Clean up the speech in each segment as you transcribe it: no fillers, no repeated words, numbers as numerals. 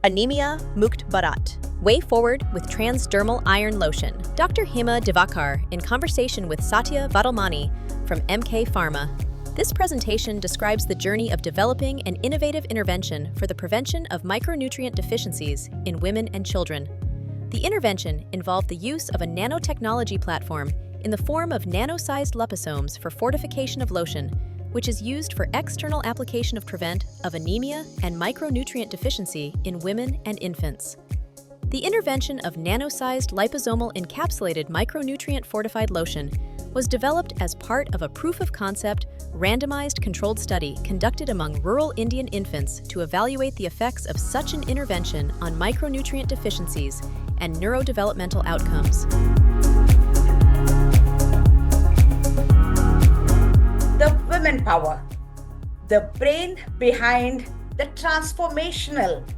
Anemia Mukt Bharat. Way Forward with Transdermal Iron Lotion. Dr. Hema Divakar in conversation with Satya Vadalmani from MK Pharma. This presentation describes the journey of developing an innovative intervention for the prevention of micronutrient deficiencies in women and children. The intervention involved the use of a nanotechnology platform in the form of nano-sized liposomes for fortification of lotion, which is used for external application of prevent of anemia and micronutrient deficiency in women and infants. The intervention of nano-sized liposomal encapsulated micronutrient fortified lotion was developed as part of a proof-of-concept, randomized controlled study conducted among rural Indian infants to evaluate the effects of such an intervention on micronutrient deficiencies and neurodevelopmental outcomes. The women power, the brain behind the transformational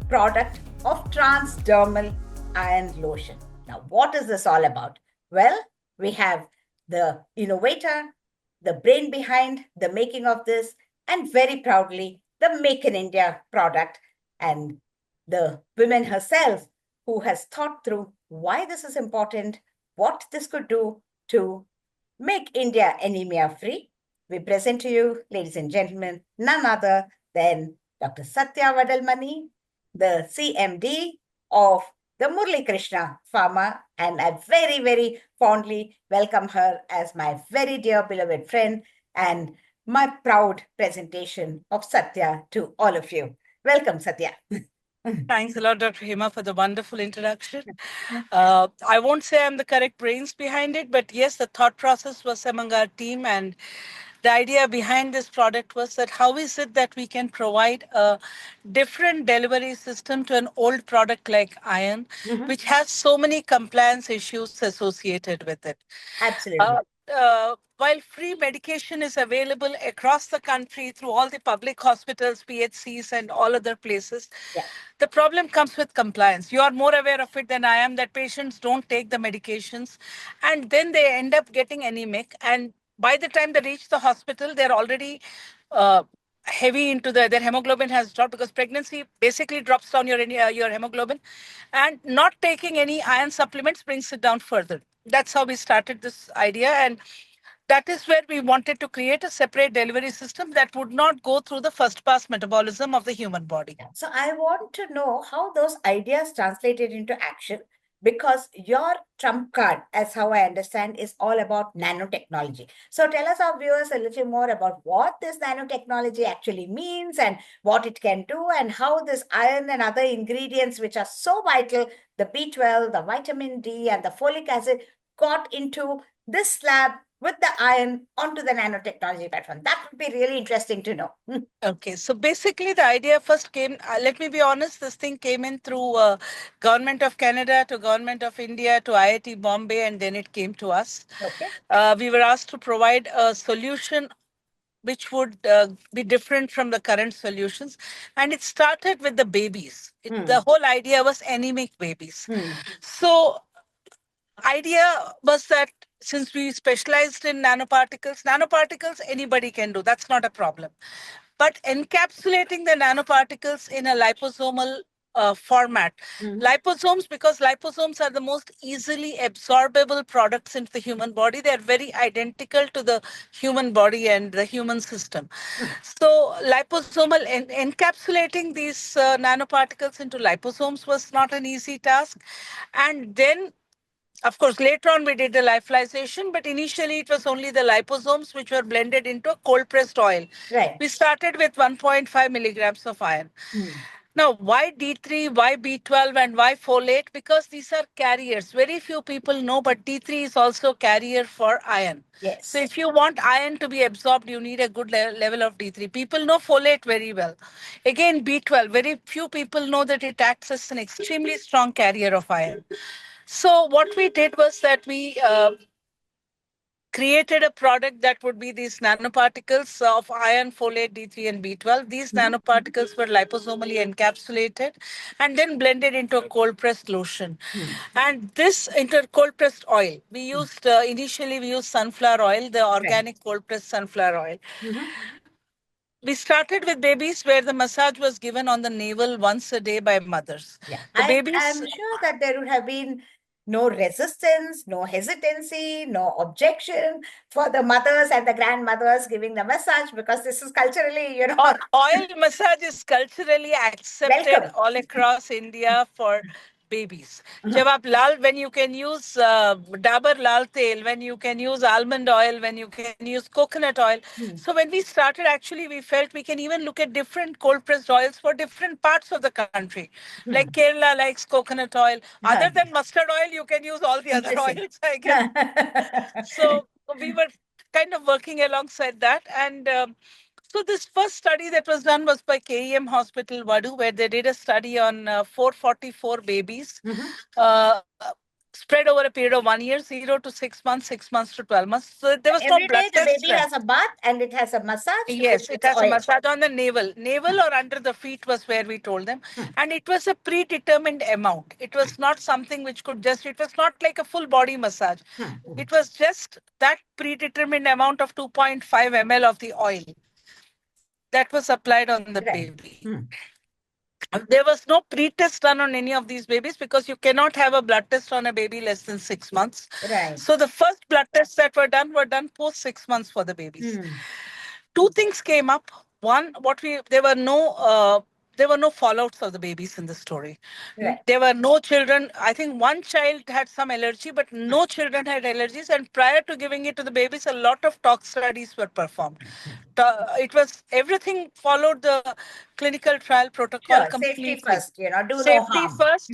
product of Transdermal Iron Lotion. Now, what is this all about? Well, we have the innovator, the brain behind the making of this, and very proudly, the Make in India product, and the woman herself who has thought through why this is important, what this could do to make India anemia-free. We present to you, ladies and gentlemen, none other than Dr. Satya Vadalmani, the CMD of the Murli Krishna Pharma, and I very, very fondly welcome her as my very dear beloved friend and my proud presentation of Satya to all of you. Welcome, Satya. Thanks a lot, Dr. Hema, for the wonderful introduction. I won't say I'm the correct brains behind it, but yes, the thought process was among our team, and the idea behind this product was that how is it that we can provide a different delivery system to an old product like iron, which has so many compliance issues associated with it. Absolutely. While free medication is available across the country through all the public hospitals, PHCs, and all other places, the problem comes with compliance. You are more aware of it than I am, that patients don't take the medications, and then they end up getting anemic. And by the time they reach the hospital, they're already heavy into their hemoglobin has dropped, because pregnancy basically drops down your hemoglobin, and not taking any iron supplements brings it down further. That's how we started this idea, and that is where we wanted to create a separate delivery system that would not go through the first pass metabolism of the human body. So I want to know how those ideas translated into action, because your trump card, as how I understand, is all about nanotechnology. So tell us, our viewers, a little more about what this nanotechnology actually means and what it can do, and how this iron and other ingredients, which are so vital, the B12, the vitamin D, and the folic acid, got into this lab with the iron onto the nanotechnology platform. That would be really interesting to know. Okay, so basically the idea first came, let me be honest, this thing came in through Government of Canada to Government of India to IIT Bombay, and then it came to us. Okay. We were asked to provide a solution which would be different from the current solutions. And it started with the babies. The whole idea was anemic babies. So idea was that since we specialized in nanoparticles anybody can do, that's not a problem. But encapsulating the nanoparticles in a liposomal format. Liposomes, because liposomes are the most easily absorbable products into the human body. They are very identical to the human body and the human system. So liposomal encapsulating these nanoparticles into liposomes was not an easy task. And then, of course, later on we did the lyophilization, but initially it was only the liposomes which were blended into a cold-pressed oil. Right. We started with 1.5 milligrams of iron. Now, why D3, why B12, and why folate? Because these are carriers. Very few people know, but D3 is also carrier for iron. Yes. So if you want iron to be absorbed, you need a good level of D3. People know folate very well. Again, B12, very few people know that it acts as an extremely strong carrier of iron. So what we did was that we created a product that would be these nanoparticles of iron, folate, D3, and B12. These nanoparticles were liposomally encapsulated and then blended into a cold-pressed lotion. And this into cold-pressed oil. We used, initially we used sunflower oil, the organic cold-pressed sunflower oil. We started with babies where the massage was given on the navel once a day by mothers. Yeah, The I'm sure that there would have been no resistance, no hesitancy, no objection for the mothers and the grandmothers giving the massage, because this is culturally, oil massage is culturally accepted welcome. all across India for babies. जब आप when you can use dabur lal tel, when you can use almond oil, when you can use coconut oil. So when we started, actually, we felt we can even look at different cold pressed oils for different parts of the country. Like Kerala likes coconut oil. Other than mustard oil, you can use all the other Interesting. oils, I guess. So we were kind of working alongside that. And so this first study that was done was by KEM Hospital, Vadu, where they did a study on 444 babies, spread over a period of 1 year, 0 to 6 months, 6 months to 12 months. So there was Every no blood day the test. baby has a bath and it has a massage with Yes, it its has a oil. massage on the navel or under the feet was where we told them. And it was a predetermined amount. It was not something which could just, it was not like a full body massage. It was just that predetermined amount of 2.5 ml of the oil that was applied on the baby. There was no pre-test done on any of these babies because you cannot have a blood test on a baby less than 6 months. Right. So the first blood tests that were done post 6 months for the babies. Two things came up. One, there were no fallouts of the babies in the story. Right. There were no children. I think one child had some allergy, but no children had allergies. And prior to giving it to the babies, a lot of tox studies were performed. It was everything followed the clinical trial protocol Sure, completely. safety first, do no Safety harm. first.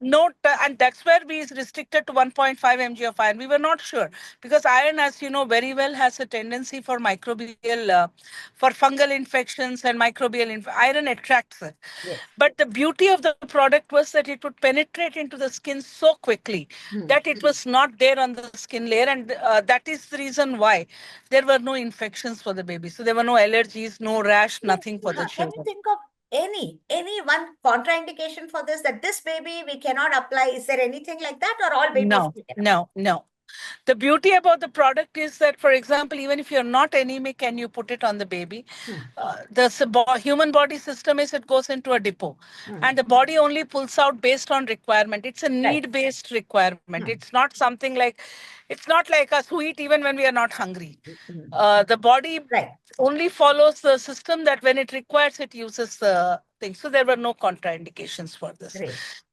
And that's where we restricted to 1.5 mg of iron. We were not sure because iron, as you know very well, has a tendency for microbial, for fungal infections and microbial. Iron attracts it. Yes. But the beauty of the product was that it would penetrate into the skin so quickly that it was not there on the skin layer. And that is the reason why there were no infections for the baby. So there were no allergies, no rash, nothing for the Can you children. think of any one contraindication for this, that this baby we cannot apply? Is there anything like that, or all babies? No. The beauty about the product is that, for example, even if you're not anemic and you put it on the baby, the human body system is it goes into a depot and the body only pulls out based on requirement. It's a need-based requirement. It's not something like, it's not like us who eat even when we are not hungry. The body only follows the system that when it requires, it uses the thing. So there were no contraindications for this.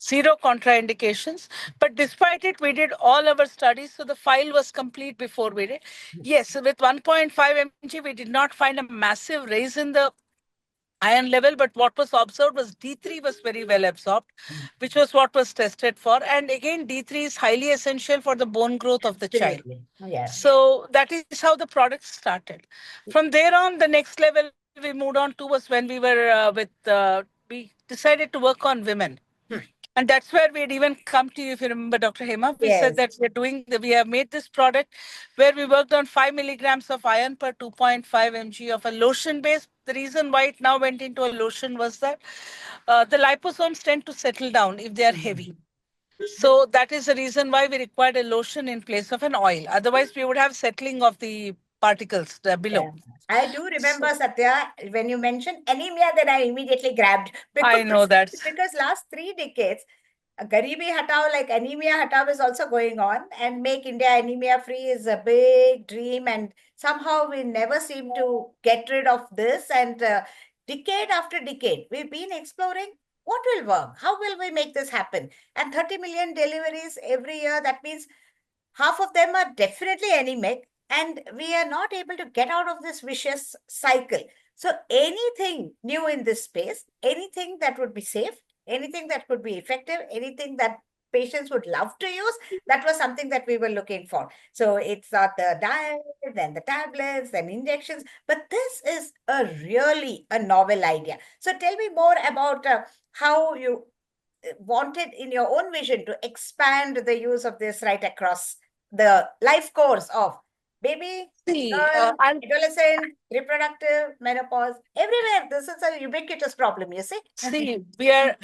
Zero contraindications. But despite it, we did all our studies. So the file was complete before we did. Yes, with 1.5 mg, we did not find a massive raise in the iron level, but what was observed was D3 was very well absorbed, which was what was tested for. And again, D3 is highly essential for the bone growth of the child. So that is how the product started. From there on, the next level we moved on to was when we were we decided to work on women. And that's where we had even come to you, if you remember, Dr. Hema. We said that we have made this product where we worked on 5 milligrams of iron per 2.5 mg of a lotion base. The reason why it now went into a lotion was that the liposomes tend to settle down if they are heavy. So that is the reason why we required a lotion in place of an oil. Otherwise, we would have settling of the particles below. I do remember, Satya, when you mentioned anemia, then I immediately grabbed. I know that. Because last 3 decades, Garibi Hatao, like Anemia Hatao is also going on, and Make India Anemia Free is a big dream, and somehow we never seem to get rid of this. And decade after decade, we've been exploring what will work, how will we make this happen. And 30 million deliveries every year, that means half of them are definitely anemic, and we are not able to get out of this vicious cycle. So anything new in this space, anything that would be safe, anything that could be effective, anything that patients would love to use, that was something that we were looking for. So it's not the diet, then the tablets, then injections, but this is really a novel idea. So tell me more about how you wanted in your own vision to expand the use of this right across the life course of Baby, See, girl, and adolescent, reproductive, menopause, everywhere. This is a ubiquitous problem, you see. see, we are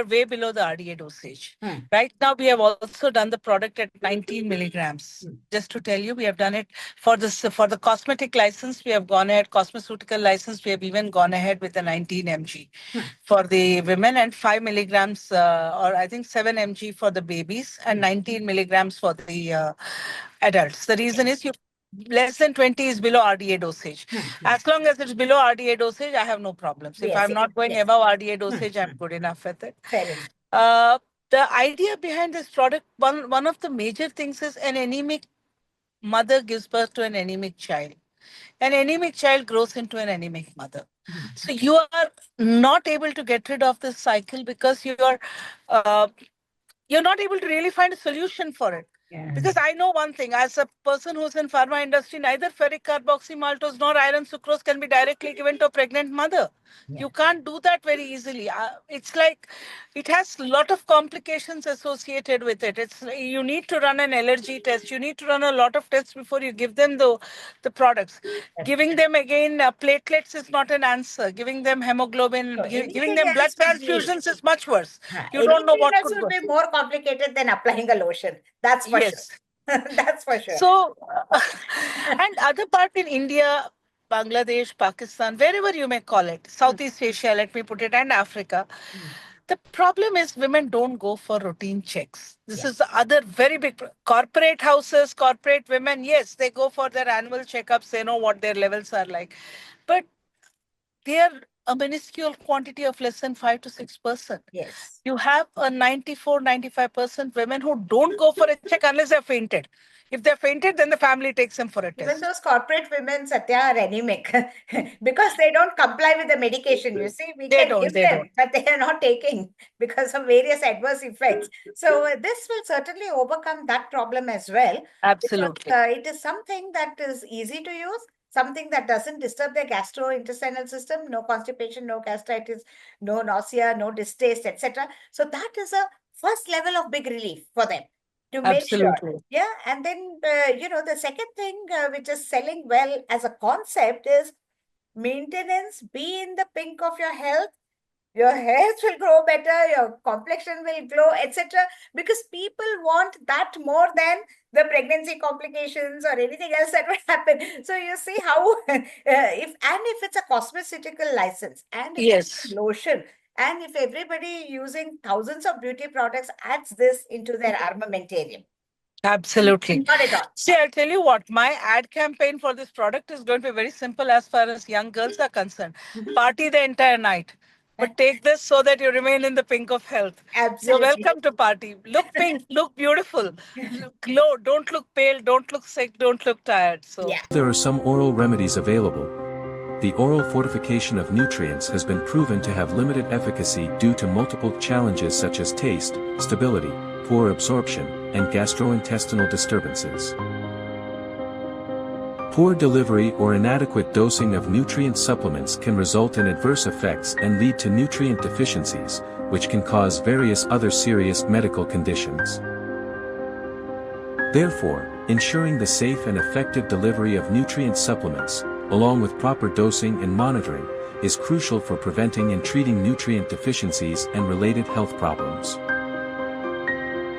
way below the RDA dosage. Right now, we have also done the product at 19 milligrams. Just to tell you, we have done it for the cosmetic license. We have gone ahead, cosmeceutical license. We have even gone ahead with the 19 mg for the women and 5 milligrams, or I think 7 mg for the babies and 19 milligrams for the adults. The reason is less than 20 is below RDA dosage. As long as it's below RDA dosage, I have no problems. If I'm not going above RDA dosage, I'm good enough with it. Fair enough. The idea behind this product, one of the major things is an anemic mother gives birth to an anemic child. An anemic child grows into an anemic mother. So you are not able to get rid of this cycle because you're not able to really find a solution for it. Because I know one thing, as a person who's in pharma industry, neither ferric carboxymaltose nor iron sucrose can be directly given to a pregnant mother. You can't do that very easily. It's like it has a lot of complications associated with it. You need to run an allergy test. You need to run a lot of tests before you give them the products. Giving them again platelets is not an answer. Giving them hemoglobin, giving them blood transfusions is much worse. You don't know what could would be more complicated than applying a lotion. That's for sure. That's for sure. So, and other part in India, Bangladesh, Pakistan, wherever you may call it, Southeast Asia, let me put it, and Africa, the problem is women don't go for routine checks. This is the other very big corporate houses, corporate women. Yes, they go for their annual checkups. They know what their levels are like, but they are a minuscule quantity of less than 5 to 6%. Yes. You have a 94-95% women who don't go for a check unless they're fainted. If they're fainted, then the family takes them for a test. Even those corporate women, Satya, are anemic because they don't comply with the medication. You see, we can give them, but they are not taking because of various adverse effects. So this will certainly overcome that problem as well. Absolutely. It is something that is easy to use, something that doesn't disturb their gastrointestinal system, no constipation, no gastritis, no nausea, no distaste, etc. So that is a first level of big relief for them. To make sure. Yeah. And then, the second thing which is selling well as a concept is maintenance. Be in the pink of your health. Your hairs will grow better. Your complexion will glow, etc. Because people want that more than the pregnancy complications or anything else that will happen. So you see how, if it's a cosmeceutical license and it's a lotion, and if everybody using thousands of beauty products adds this into their armamentarium. Absolutely. Not at all. See, I'll tell you what, my ad campaign for this product is going to be very simple as far as young girls are concerned. Party the entire night. But take this so that you remain in the pink of health. Absolutely. You're welcome to party. Look pink, look beautiful. Glow, don't look pale, don't look sick, don't look tired. So there are some oral remedies available. The oral fortification of nutrients has been proven to have limited efficacy due to multiple challenges such as taste, stability, poor absorption, and gastrointestinal disturbances. Poor delivery or inadequate dosing of nutrient supplements can result in adverse effects and lead to nutrient deficiencies, which can cause various other serious medical conditions. Therefore, ensuring the safe and effective delivery of nutrient supplements, along with proper dosing and monitoring, is crucial for preventing and treating nutrient deficiencies and related health problems.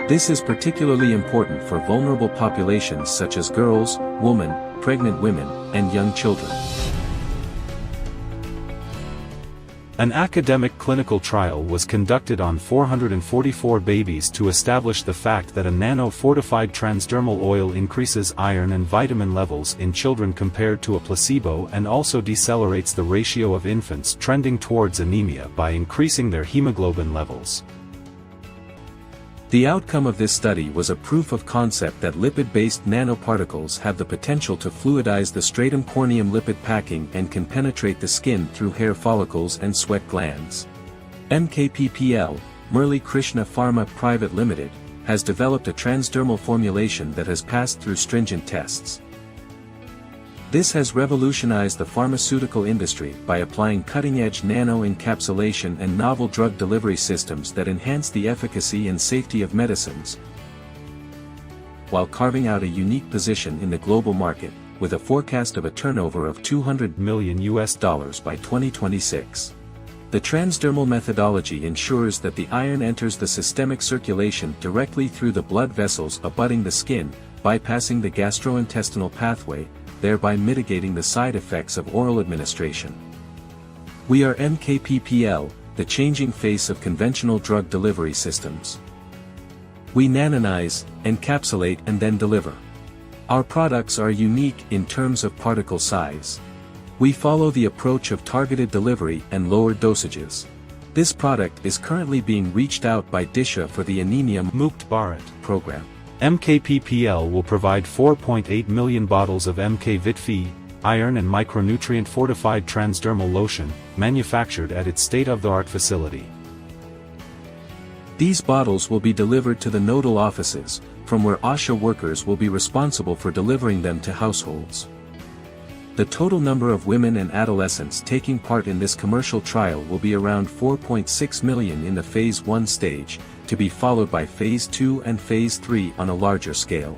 This is particularly important for vulnerable populations such as girls, women, pregnant women, and young children. An academic clinical trial was conducted on 444 babies to establish the fact that a nano-fortified transdermal oil increases iron and vitamin levels in children compared to a placebo and also decelerates the ratio of infants trending towards anemia by increasing their hemoglobin levels. The outcome of this study was a proof of concept that lipid-based nanoparticles have the potential to fluidize the stratum corneum lipid packing and can penetrate the skin through hair follicles and sweat glands. MK Pharma Private Limited, has developed a transdermal formulation that has passed through stringent tests. This has revolutionized the pharmaceutical industry by applying cutting-edge nano-encapsulation and novel drug delivery systems that enhance the efficacy and safety of medicines. while carving out a unique position in the global market, with a forecast of a turnover of $200 million by 2026. The transdermal methodology ensures that the iron enters the systemic circulation directly through the blood vessels abutting the skin, bypassing the gastrointestinal pathway, thereby mitigating the side effects of oral administration. We are MKPPL, the changing face of conventional drug delivery systems. We nanonize, encapsulate and then deliver. Our products are unique in terms of particle size. We follow the approach of targeted delivery and lower dosages. This product is currently being reached out by Disha for the Anemia Mukt Bharat program. MKPPL will provide 4.8 million bottles of MK Vitfi, iron and micronutrient fortified transdermal lotion, manufactured at its state-of-the-art facility. These bottles will be delivered to the nodal offices, from where ASHA workers will be responsible for delivering them to households. The total number of women and adolescents taking part in this commercial trial will be around 4.6 million in the Phase 1 stage, to be followed by Phase 2 and Phase 3 on a larger scale.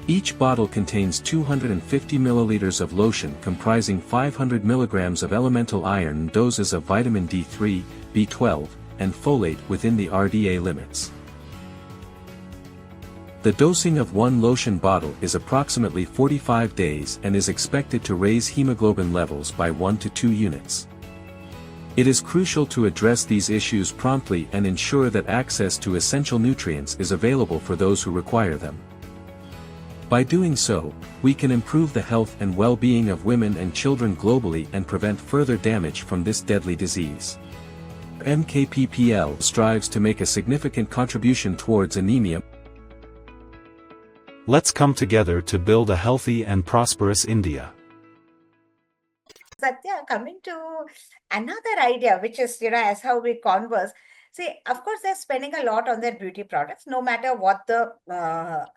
Each bottle contains 250 milliliters of lotion comprising 500 milligrams of elemental iron and doses of vitamin D3, B12, and folate within the RDA limits. The dosing of one lotion bottle is approximately 45 days and is expected to raise hemoglobin levels by 1 to 2 units. It is crucial to address these issues promptly and ensure that access to essential nutrients is available for those who require them. By doing so, we can improve the health and well-being of women and children globally and prevent further damage from this deadly disease. MKPPL strives to make a significant contribution towards anemia. Let's come together to build a healthy and prosperous India. Satya, coming to another idea, which is, as how we converse. See, of course, they're spending a lot on their beauty products, no matter what the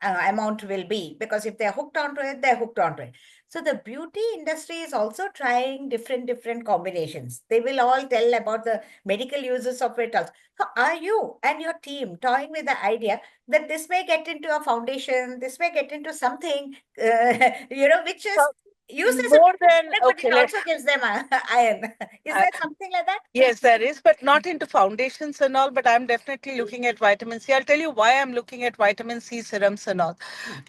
amount will be, because if they're hooked onto it, they're hooked onto it. So the beauty industry is also trying different combinations. They will all tell about the medical uses of it also. So are you and your team toying with the idea that this may get into a foundation, this may get into something, which is used as More a than, but okay, it also gives them iron. Is there something like that? Yes, there is, but not into foundations and all, but I'm definitely looking at vitamin C. I'll tell you why I'm looking at vitamin C serums and all.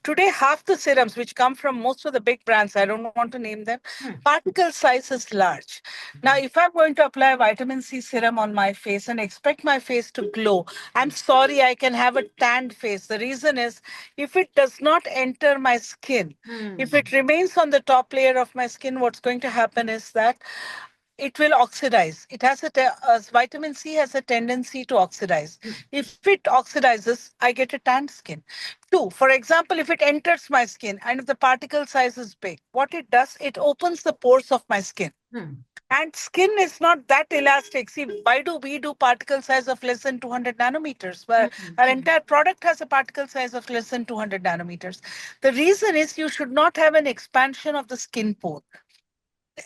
Today, half the serums, which come from most of the big brands, I don't want to name them, particle size is large. Now, if I'm going to apply vitamin C serum on my face and expect my face to glow, I'm sorry, I can have a tanned face. The reason is, if it does not enter my skin, if it remains on the top layer of my skin, what's going to happen is that it will oxidize. It has vitamin C has a tendency to oxidize. If it oxidizes, I get a tanned skin. Two, for example, if it enters my skin and if the particle size is big, what it does, it opens the pores of my skin. And skin is not that elastic. See, why do we do particle size of less than 200 nanometers? Where our entire product has a particle size of less than 200 nanometers. The reason is you should not have an expansion of the skin pore.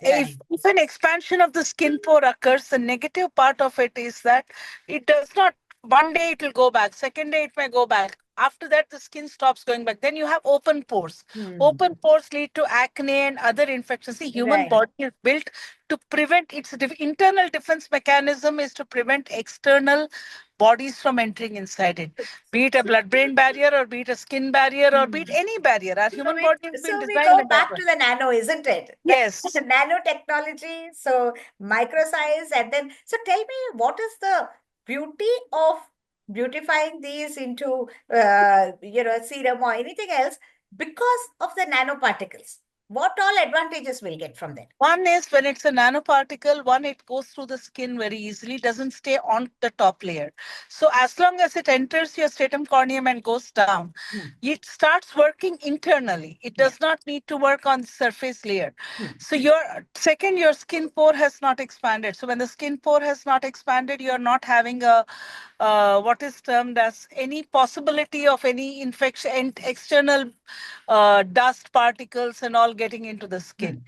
If an expansion of the skin pore occurs, the negative part of it is that it does not, one day it will go back, second day it may go back. After that, the skin stops going back. Then you have open pores. Open pores lead to acne and other infections. The human body is built to prevent, its internal defense mechanism is to prevent external bodies from entering inside it. Be it a blood-brain barrier or be it a skin barrier or be it any barrier. Our human body has been designed. So we go back to the nano, isn't it? Yes. Nanotechnology, so micro size, and then, so tell me, what is the beauty of beautifying these into, serum or anything else because of the nanoparticles? What all advantages we'll get from that? One is when it's a nanoparticle, it goes through the skin very easily, doesn't stay on the top layer. So as long as it enters your stratum corneum and goes down, it starts working internally. It does not need to work on the surface layer. So your skin pore has not expanded. So when the skin pore has not expanded, you're not having a what is termed as any possibility of any infection and external dust particles and all getting into the skin.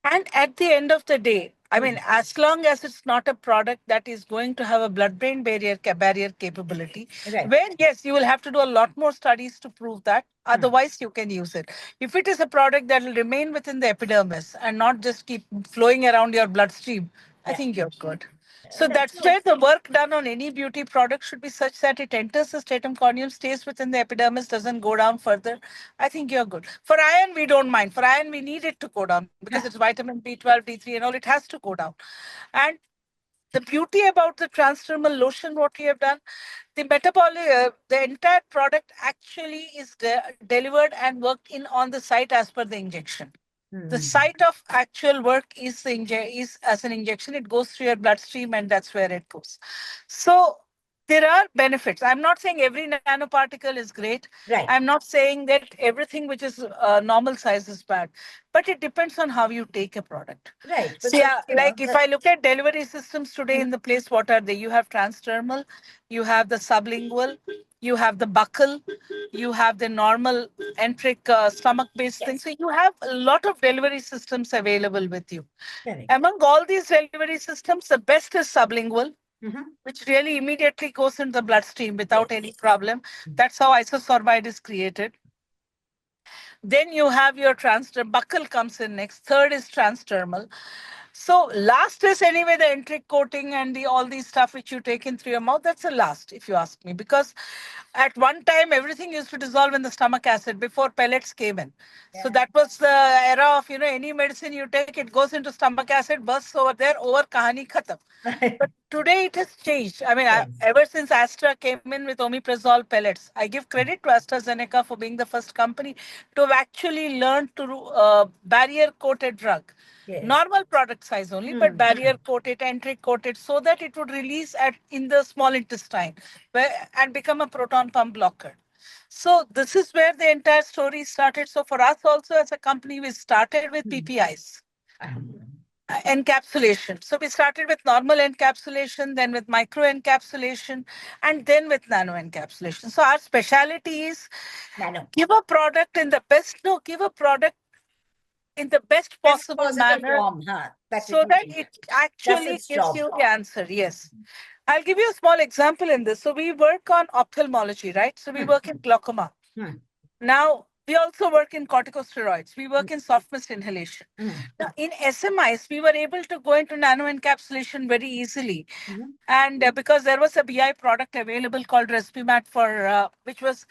And at the end of the day, I mean, as long as it's not a product that is going to have a blood-brain barrier capability, Right. where yes, you will have to do a lot more studies to prove that. Otherwise, you can use it. If it is a product that will remain within the epidermis and not just keep flowing around your bloodstream, I think you're good. So that's where the work done on any beauty product should be such that it enters the stratum corneum, stays within the epidermis, doesn't go down further. I think you're good. For iron, we don't mind. For iron, we need it to go down because it's vitamin B12, D3 and all. It has to go down. And the beauty about the transdermal lotion, what we have done, the entire product actually is delivered and worked in on the site as per the injection. The site of actual work is as an injection. It goes through your bloodstream and that's where it goes. So there are benefits. I'm not saying every nanoparticle is great. Right. I'm not saying that everything which is normal size is bad, but it depends on how you take a product. Right. So yeah, like if I look at delivery systems today in the place, what are they? You have transdermal, you have the sublingual, you have the buccal, you have the normal enteric stomach-based thing. So you have a lot of delivery systems available with you. Correct. Among all these delivery systems, the best is sublingual, which really immediately goes into the bloodstream without any problem. That's how isosorbide is created. Then you have your buccal comes in next. Third is transdermal. So last is anyway the enteric coating and all these stuff which you take in through your mouth. That's the last, if you ask me, because at one time everything used to dissolve in the stomach acid before pellets came in. Yeah. So that was the era of any medicine you take, it goes into stomach acid, bursts over there, over kahani khatam. But today it has changed. I mean, ever since Astra came in with omeprazole pellets, I give credit to AstraZeneca for being the first company to have actually learned to barrier coated drug. Yes. Normal product size only, but barrier coated, enteric coated, so that it would release in the small intestine and become a proton pump blocker. So this is where the entire story started. So for us also as a company, we started with PPIs. Encapsulation. So we started with normal encapsulation, then with micro encapsulation, and then with nano encapsulation. So our specialty is give a product in the best possible manner form, so that it actually gives you the answer. Yes. I'll give you a small example in this. So we work on ophthalmology, right? So we work in glaucoma. Now, we also work in corticosteroids. We work in soft mist inhalation. Now, in SMIs, we were able to go into nano encapsulation very easily. And because there was a BI product available called Respimat which was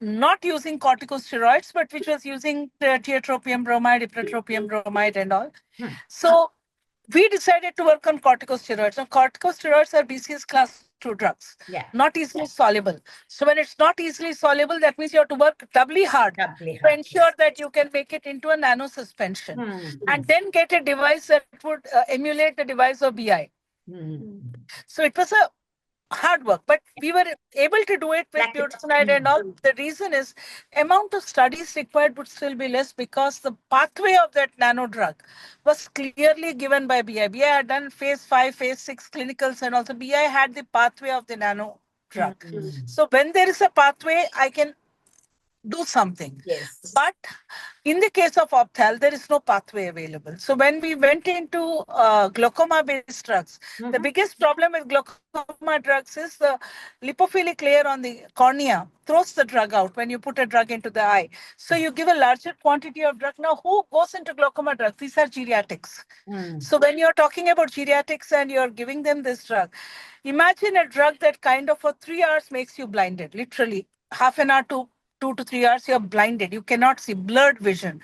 not using corticosteroids, but which was using tiotropium bromide, ipratropium bromide and all. So we decided to work on corticosteroids. Now, corticosteroids are BCS class 2 drugs, not easily soluble. So when it's not easily soluble, that means you have to work doubly hard to ensure that you can make it into a nano suspension and then get a device that would emulate the device of BI. So it was a hard work, but we were able to do it with budesonide and all. The reason is amount of studies required would still be less because the pathway of that nano drug was clearly given by BI. BI had done phase 5, phase 6 clinicals and also BI had the pathway of the nano drug. So when there is a pathway, I can do something. Yes. But in the case of ophthal, there is no pathway available. So when we went into glaucoma-based drugs, the biggest problem with glaucoma drugs is the lipophilic layer on the cornea throws the drug out when you put a drug into the eye. So you give a larger quantity of drug. Now, who goes into glaucoma drugs? These are geriatrics. So when you're talking about geriatrics and you're giving them this drug, imagine a drug that kind of for 3 hours makes you blinded, literally. Half an hour to 2 to 3 hours, you're blinded. You cannot see, blurred vision.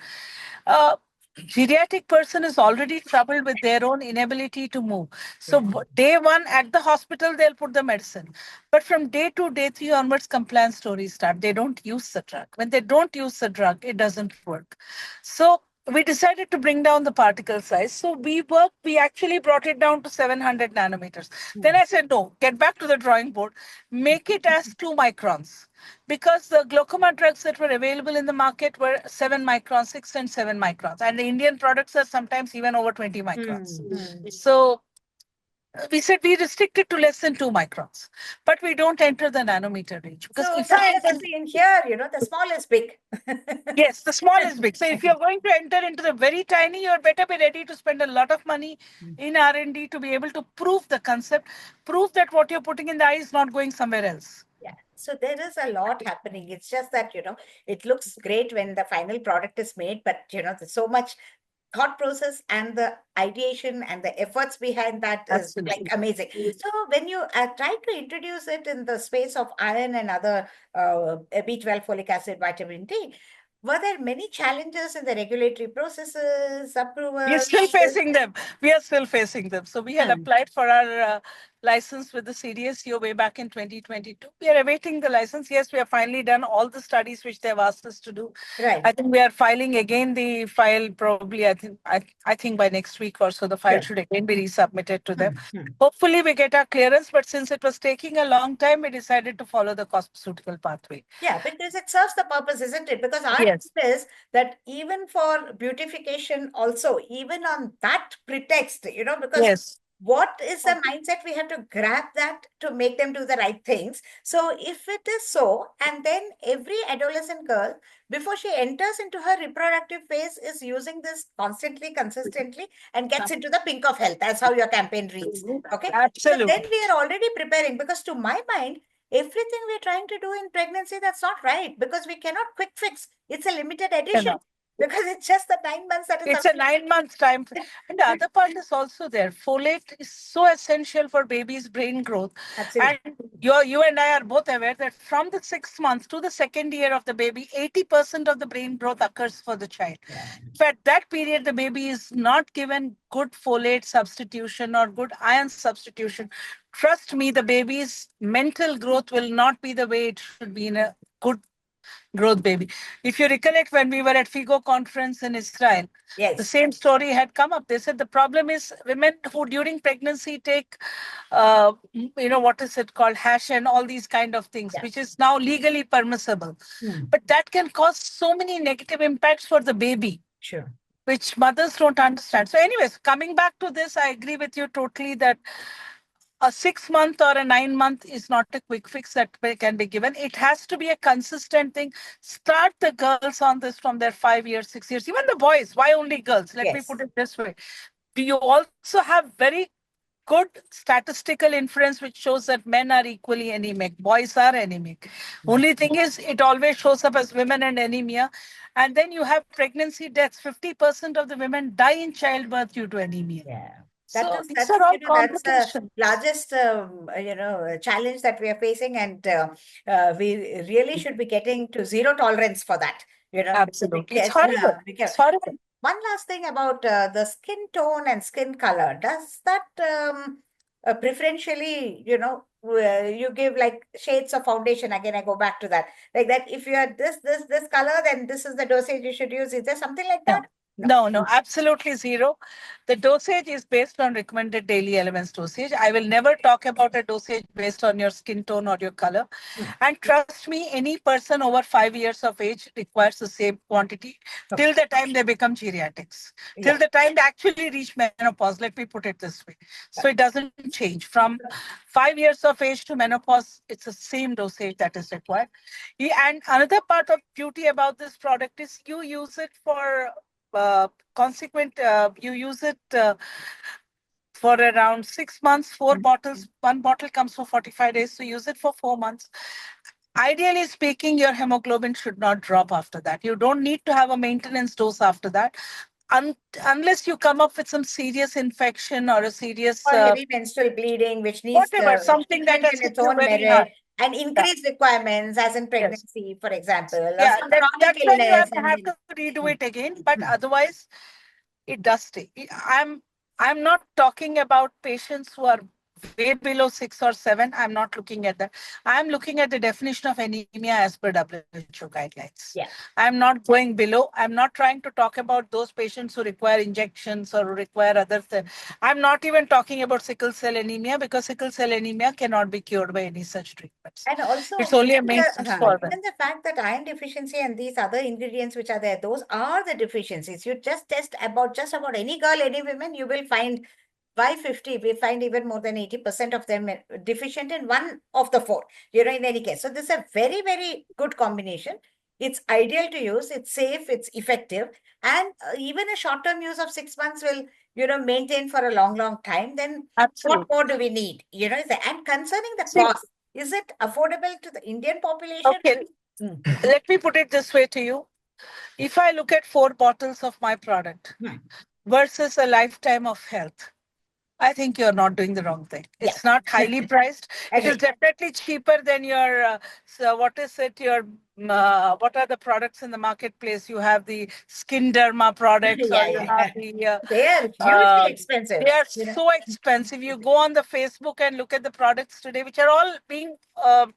Geriatric person is already troubled with their own inability to move. So day 1 at the hospital, they'll put the medicine. But from day 2, day 3 onwards, compliance stories start. They don't use the drug. When they don't use the drug, it doesn't work. So we decided to bring down the particle size. So we actually brought it down to 700 nanometers. Then I said, no, get back to the drawing board, make it as 2 microns. Because the glaucoma drugs that were available in the market were 7 microns, 6 and 7 microns. And the Indian products are sometimes even over 20 microns. So We said we restrict it to less than 2 microns, but we don't enter the nanometer range. Because So if just I as enter, we see in here, the small is big. yes, the small is big. So if you're going to enter into the very tiny, you're better be ready to spend a lot of money in R&D to be able to prove the concept, prove that what you're putting in the eye is not going somewhere else. Yeah. So there is a lot happening. It's just that, it looks great when the final product is made, but, there's so much thought process and the ideation and the efforts behind that is like Absolutely. amazing. So when you try to introduce it in the space of iron and other B12, folic acid, vitamin D, were there many challenges in the regulatory processes, We are approvals? still facing them. We are still facing them. So we had Hmm. applied for our license with the CDSCO way back in 2022. We are awaiting the license. Yes, we have finally done all the studies which they have asked us to do. Right. I think we are filing again the file probably, I think by next week or so, the file should again be resubmitted to them. Hopefully we get our clearance, but since it was taking a long time, we decided to follow the cosmeceutical pathway. Yeah, because it serves the purpose, isn't it? Because our Yes. is that even for beautification also, even on that pretext, because Yes. what is the mindset we have to grab that to make them do the right things? So if it is so, and then every adolescent girl, before she enters into her reproductive phase, is using this constantly, consistently, and gets into the pink of health. That's how your campaign reads. Okay. Absolutely. So then we are already preparing, because to my mind, everything we're trying to do in pregnancy, that's not right, because we cannot quick fix. It's a limited edition. Because it's just the 9 months that is It's a 9-month time. And the other part is also there. Folate is so essential for baby's brain growth. Absolutely. And you and I are both aware that from the 6 months to the second year of the baby, 80% of the brain growth occurs for the child. Yeah. If at that period the baby is not given good folate substitution or good iron substitution, trust me, the baby's mental growth will not be the way it should be in a good growth baby. If you recollect, when we were at FIGO conference in Israel, Yes. the same story had come up. They said the problem is women who during pregnancy take, what is it called, hash and all these kind of things, which is now legally permissible. But that can cause so many negative impacts for the baby. Sure. Which mothers don't understand. So anyways, coming back to this, I agree with you totally that a 6-month or a 9-month is not a quick fix that can be given. It has to be a consistent thing. Start the girls on this from their 5 years, 6 years, even the boys. Why only girls? Let me put it this way. Do you also have very good statistical inference which shows that men are equally anemic, boys are anemic. Only thing is, it always shows up as women and anemia. And then you have pregnancy deaths. 50% of the women die in childbirth due to anemia. Yeah. These are all That's complications. the largest, challenge that we are facing, and we really should be getting to zero tolerance for that. Absolutely, it's horrible. It's horrible. One last thing about the skin tone and skin color. Does that preferentially, you give like shades of foundation? Again, I go back to that. Like that, if you are this color, then this is the dosage you should use. Is there something like that? No, absolutely zero. The dosage is based on recommended daily elements dosage. I will never talk about a dosage based on your skin tone or your color. And trust me, any person over 5 years of age requires the same quantity till the time they become geriatrics, till the time they actually reach menopause. Let me put it this way. So it doesn't change. From 5 years of age to menopause, it's the same dosage that is required. And another part of beauty about this product is you use it for you use it for around 6 months, 4 bottles. One bottle comes for 45 days, so use it for 4 months. Ideally speaking, your hemoglobin should not drop after that. You don't need to have a maintenance dose after that. Unless you come up with some serious infection or a serious... or heavy menstrual bleeding, which needs something that has in its hit you own very merit, hard. and increased requirements, as in pregnancy, for example. Or Yeah, some that's chronic when you illness, have to redo it again. But otherwise, it does stay. I'm not talking about patients who are way below 6 or 7. I'm not looking at that. I'm looking at the definition of anemia as per WHO guidelines. Yeah. I'm not going below. I'm not trying to talk about those patients who require injections or require other things. I'm not even talking about sickle cell anemia, because sickle cell anemia cannot be cured by any such treatments. And also, it's only a maintenance for them. Even the fact that iron deficiency and these other ingredients which are there, those are the deficiencies. You just test about any girl, any woman, you will find why 50? We find even more than 80% of them deficient in one of the four, in any case. So this is a very, very good combination. It's ideal to use. It's safe. It's effective. And even a short-term use of 6 months will, maintain for a long, long time. Then Absolutely. what more do we need? And concerning the See, cost, is it affordable to the Indian population? okay, let me put it this way to you. If I look at 4 bottles of my product versus a lifetime of health, I think you're not doing the wrong thing. It's not highly priced. It is definitely cheaper than your, what is it, what are the products in the marketplace? You have the skin derma products, or you have the... They are hugely expensive. They are so expensive. You go on the Facebook and look at the products today, which are all being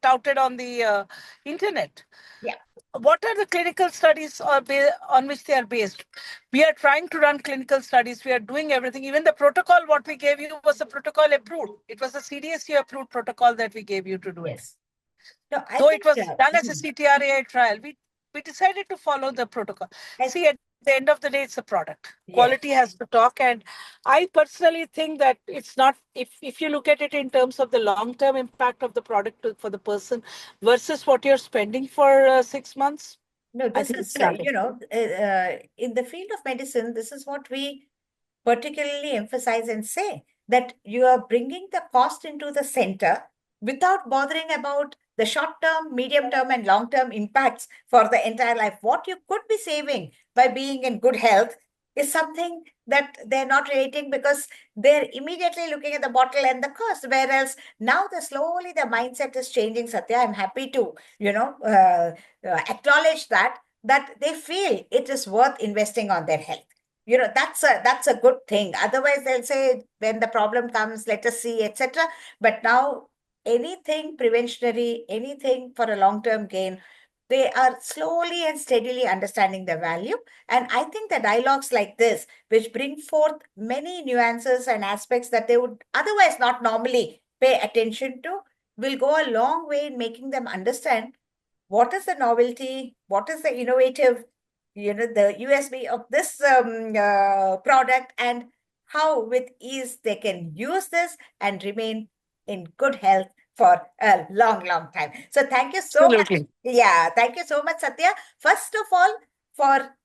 touted on the internet. Yeah. What are the clinical studies on which they are based? We are trying to run clinical studies. We are doing everything. Even the protocol, what we gave you was a protocol approved. It was a CDSU approved protocol that we gave you to do it. No, Though it was done as a CTRAI trial, we decided to follow the protocol. See, at the end of the day, it's a product. Quality has to talk. And I personally think that it's not, if you look at it in terms of the long-term impact of the product for the person versus what you're spending for 6 months. No, this is, in the field of medicine, this is what we particularly emphasize and say, that you are bringing the cost into the center without bothering about the short-term, medium-term, and long-term impacts for the entire life. What you could be saving by being in good health is something that they're not relating, because they're immediately looking at the bottle and the cost. Whereas now slowly the mindset is changing, Satya. I'm happy to, acknowledge that they feel it is worth investing on their health. That's a good thing. Otherwise, they'll say when the problem comes, let us see, etc. But now anything preventionary, anything for a long-term gain, they are slowly and steadily understanding the value. And I think the dialogues like this, which bring forth many nuances and aspects that they would otherwise not normally pay attention to, will go a long way in making them understand what is the novelty, what is the innovative, the USB of this product, and how with ease they can use this and remain in good health for a long, long time. So thank you so much. Yeah, thank you so much, Satya. First of all, for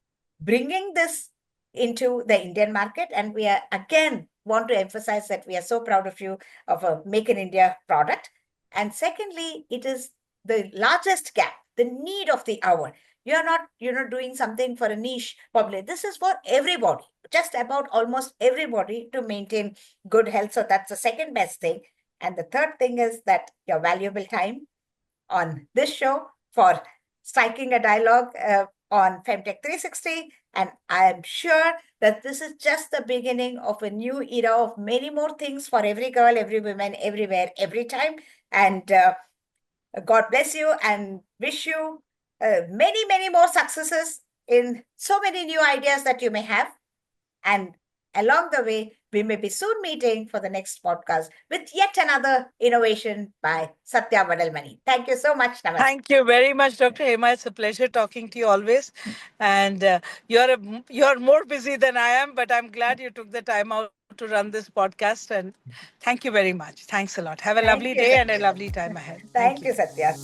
bringing this into the Indian market. And we are again want to emphasize that we are so proud of you, of a Make in India product. And secondly, it is the largest gap, the need of the hour. You are not, doing something for a niche public. This is for everybody, just about almost everybody, to maintain good health. So that's the second best thing. And the third thing is that your valuable time on this show for striking a dialogue on Femtech 360. And I am sure that this is just the beginning of a new era of many more things for every girl, every woman, everywhere, every time. And God bless you and wish you many, many more successes in so many new ideas that you may have. And along the way, we may be soon meeting for the next podcast with yet another innovation by Satya Vadalmani. Thank you so much, Namaste. Thank you very much, Dr. Hema. It's a pleasure talking to you always. And you're more busy than I am, but I'm glad you took the time out to run this podcast. And thank you very much. Thanks a lot. Have a lovely day and a lovely time ahead. Thank you, Satya.